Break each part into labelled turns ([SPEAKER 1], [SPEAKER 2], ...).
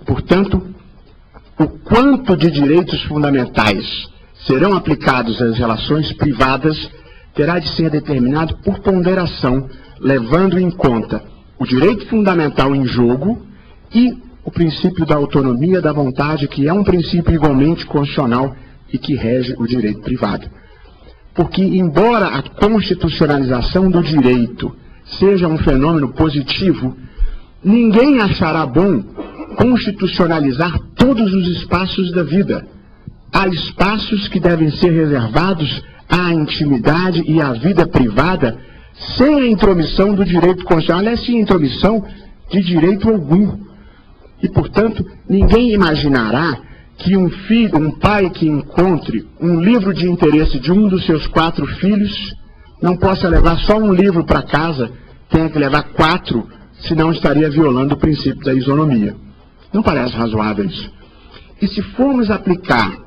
[SPEAKER 1] Portanto, o quanto de direitos fundamentais serão aplicados às relações privadas terá de ser determinado por ponderação, levando em conta o direito fundamental em jogo e o princípio da autonomia da vontade, que é um princípio igualmente constitucional e que rege o direito privado. Porque, embora a constitucionalização do direito seja um fenômeno positivo, ninguém achará bom constitucionalizar todos os espaços da vida. Há espaços que devem ser reservados à intimidade e à vida privada sem a intromissão do direito constitucional, aliás, sem intromissão de direito algum. E, portanto, ninguém imaginará que um pai que encontre um livro de interesse de um dos seus 4 filhos não possa levar só um livro para casa, tenha que levar 4, senão estaria violando o princípio da isonomia. Não parece razoável isso. E se formos aplicar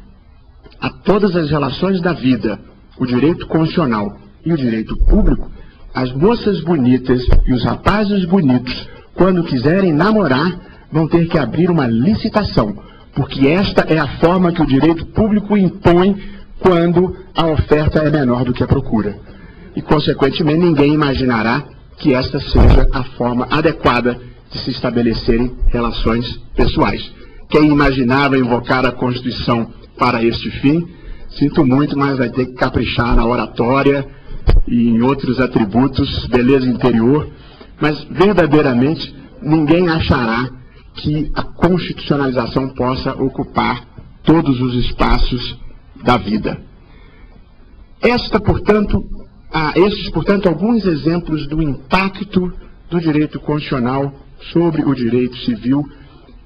[SPEAKER 1] a todas as relações da vida o direito constitucional e o direito público, as moças bonitas e os rapazes bonitos, quando quiserem namorar, vão ter que abrir uma licitação, porque esta é a forma que o direito público impõe quando a oferta é menor do que a procura. E, consequentemente, ninguém imaginará que esta seja a forma adequada de se estabelecerem relações pessoais. Quem imaginava invocar a Constituição para este fim, sinto muito, mas vai ter que caprichar na oratória e em outros atributos, beleza interior, mas verdadeiramente ninguém achará que a constitucionalização possa ocupar todos os espaços da vida. Estes, portanto, alguns exemplos do impacto do direito constitucional sobre o direito civil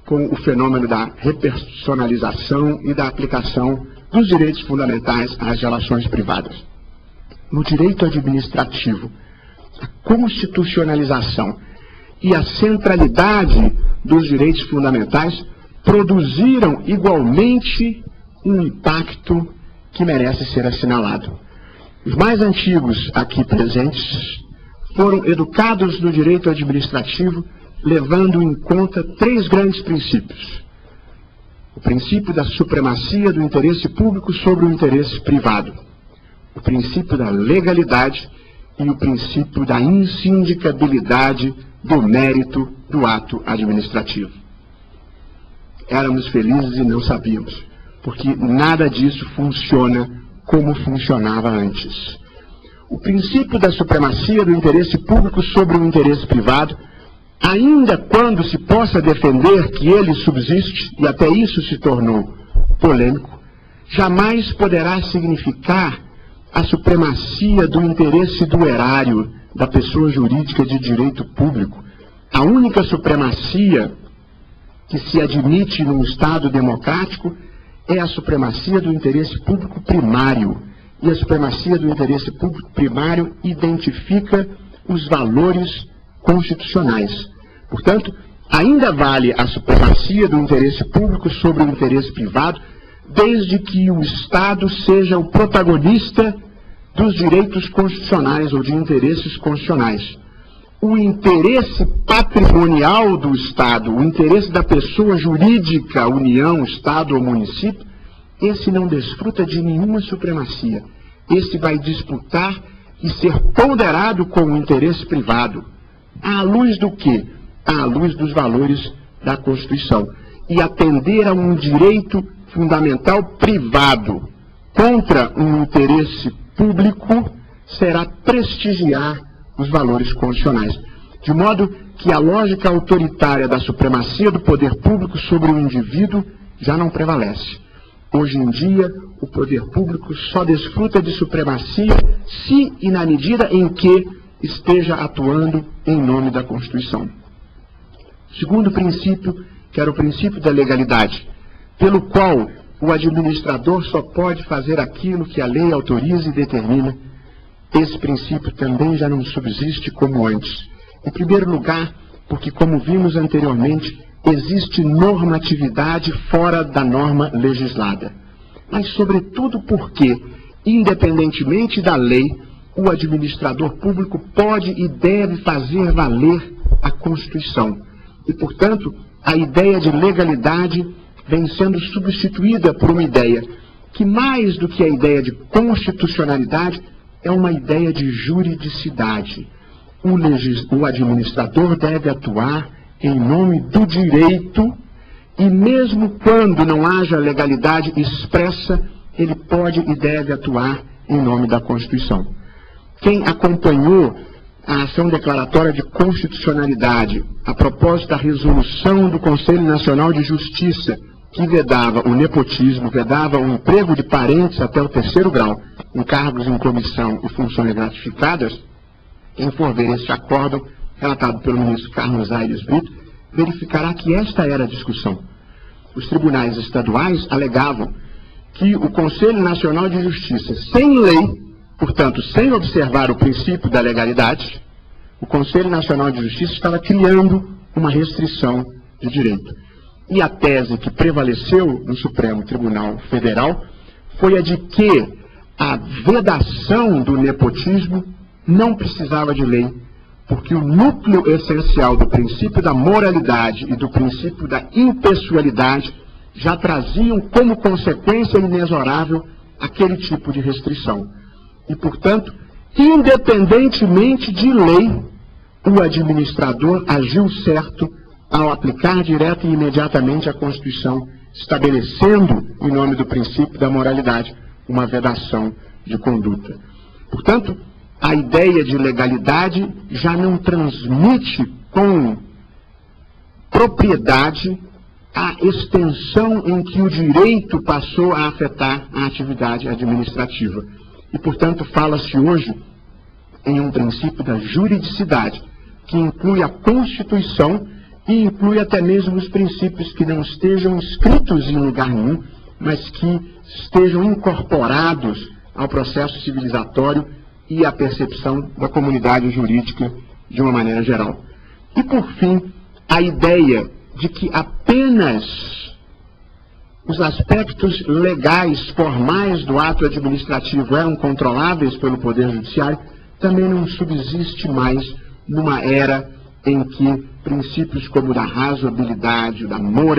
[SPEAKER 1] com o fenômeno da repersonalização e da aplicação dos direitos fundamentais às relações privadas. No direito administrativo, a constitucionalização e a centralidade dos direitos fundamentais produziram igualmente um impacto que merece ser assinalado. Os mais antigos aqui presentes foram educados no direito administrativo levando em conta 3 grandes princípios. O princípio da supremacia do interesse público sobre o interesse privado, o princípio da legalidade e o princípio da insindicabilidade do mérito do ato administrativo. Éramos felizes e não sabíamos, porque nada disso funciona como funcionava antes. O princípio da supremacia do interesse público sobre o interesse privado, ainda quando se possa defender que ele subsiste, e até isso se tornou polêmico, jamais poderá significar a supremacia do interesse do erário da pessoa jurídica de direito público. A única supremacia que se admite num Estado democrático é a supremacia do interesse público primário. E a supremacia do interesse público primário identifica os valores constitucionais. Portanto, ainda vale a supremacia do interesse público sobre o interesse privado, desde que o Estado seja o protagonista dos direitos constitucionais ou de interesses constitucionais. O interesse patrimonial do Estado, o interesse da pessoa jurídica, União, Estado ou município, esse não desfruta de nenhuma supremacia. Esse vai disputar e ser ponderado com o interesse privado. À luz do quê? À luz dos valores da Constituição. E atender a um direito fundamental privado contra um interesse público será prestigiar os valores constitucionais. De modo que a lógica autoritária da supremacia do poder público sobre o indivíduo já não prevalece. Hoje em dia, o poder público só desfruta de supremacia se e na medida em que esteja atuando em nome da Constituição. Segundo princípio, que era o princípio da legalidade, pelo qual o administrador só pode fazer aquilo que a lei autoriza e determina, esse princípio também já não subsiste como antes. Em primeiro lugar, porque, como vimos anteriormente, existe normatividade fora da norma legislada. Mas, sobretudo, porque, independentemente da lei, o administrador público pode e deve fazer valer a Constituição. E, portanto, a ideia de legalidade vem sendo substituída por uma ideia que, mais do que a ideia de constitucionalidade, é uma ideia de juridicidade. O administrador deve atuar em nome do direito e, mesmo quando não haja legalidade expressa, ele pode e deve atuar em nome da Constituição. Quem acompanhou a ação declaratória de constitucionalidade a propósito da resolução do Conselho Nacional de Justiça, que vedava o nepotismo, vedava o emprego de parentes até o 3º grau, em cargos em comissão e funções gratificadas, quem for ver este acórdão, relatado pelo ministro Carlos Aires Brito, verificará que esta era a discussão. Os tribunais estaduais alegavam que o Conselho Nacional de Justiça, sem lei, portanto, sem observar o princípio da legalidade, o Conselho Nacional de Justiça estava criando uma restrição de direito. E a tese que prevaleceu no Supremo Tribunal Federal foi a de que a vedação do nepotismo não precisava de lei, porque o núcleo essencial do princípio da moralidade e do princípio da impessoalidade já traziam como consequência inexorável aquele tipo de restrição. E, portanto, independentemente de lei, o administrador agiu certo ao aplicar direta e imediatamente a Constituição, estabelecendo, em nome do princípio da moralidade, uma vedação de conduta. Portanto, a ideia de legalidade já não transmite com propriedade a extensão em que o direito passou a afetar a atividade administrativa. E, portanto, fala-se hoje em um princípio da juridicidade, que inclui a Constituição e inclui até mesmo os princípios que não estejam escritos em lugar nenhum, mas que estejam incorporados ao processo civilizatório e à percepção da comunidade jurídica de uma maneira geral. E, por fim, a ideia de que apenas os aspectos legais, formais do ato administrativo eram controláveis pelo Poder Judiciário, também não subsiste mais numa era em que princípios como o da razoabilidade, da moralidade,